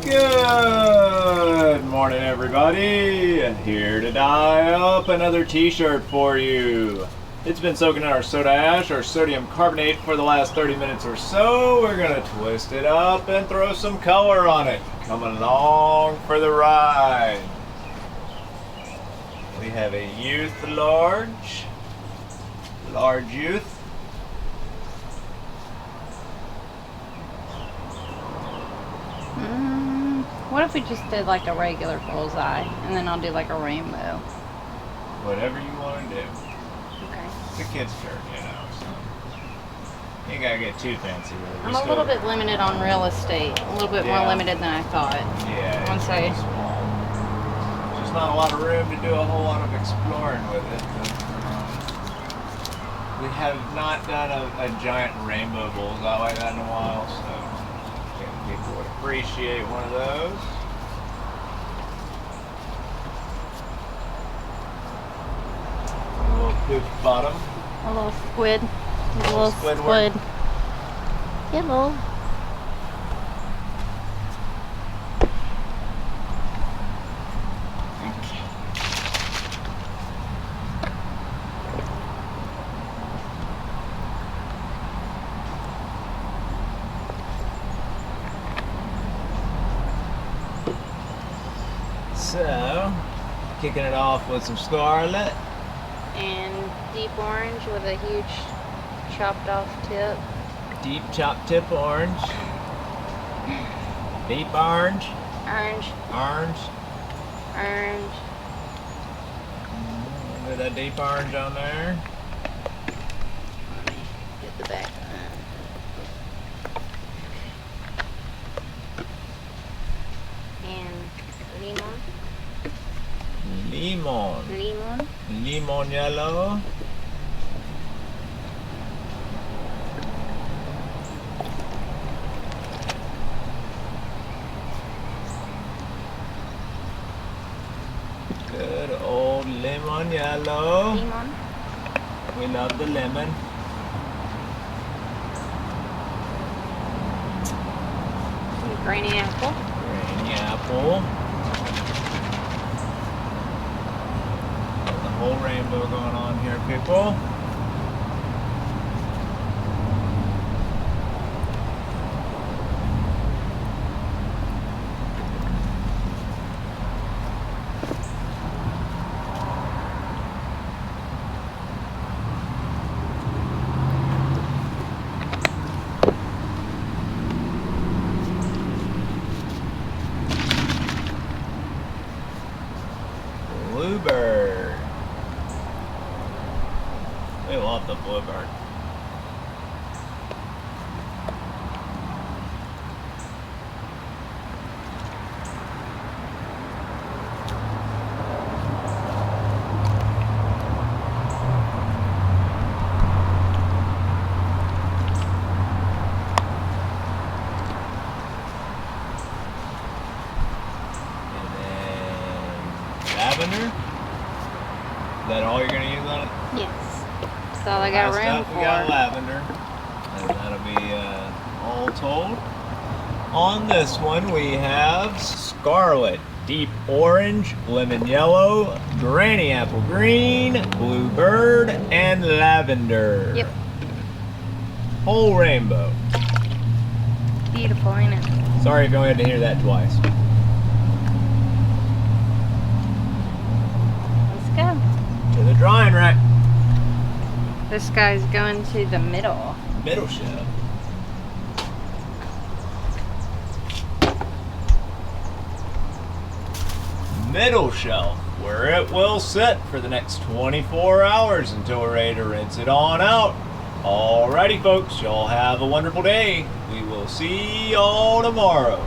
Good morning, everybody. Here to dye up another t-shirt for you. It's been soaking in our soda ash, our sodium carbonate, for the last 30 minutes or so. We're gonna twist it up and throw some color on it. Coming along for the ride. We have a youth large youth. What if we just did like a regular bullseye and then I'll do like a rainbow? Whatever you want to do. Okay. It's a kid's shirt, you know, so you ain't gotta get too fancy with it. I'm a little bit limited on real estate. A little bit more limited than I thought. Yeah. Once I... There's just not a lot of room to do a whole lot of exploring with it. We have not done a giant rainbow bullseye like that in a while, so people would appreciate one of those. A little poof bottom. A little squid. A little Squidward. squid. Hello. So, kicking it off with some scarlet. And deep orange with a huge chopped off tip. Deep chopped tip orange. Deep orange. Orange. Orange. Orange. With that deep orange on there. Let me get the back. And lemon. Lemon. Lemon. Lemon yellow. Good old lemon yellow. Lemon. We love the lemon. Some grainy apple. Grainy apple. Got the whole rainbow going on here, people. Bluebird. We love the bluebird. Lavender? Is that all you're going to use on it? Yes. That's all I got room Last up, for. we got lavender. And that'll be all told. On this one we have scarlet, deep orange, lemon yellow, granny apple green, bluebird, and lavender. Yep. Whole rainbow. Beautiful, ain't it? Sorry if you only had to hear that twice. Let's go. To the drying rack. This guy's going to the middle. Middle shelf. Middle shelf, where it will sit for the next 24 hours until we're ready to rinse it on out. Alrighty folks, y'all have a wonderful day. We will see y'all tomorrow.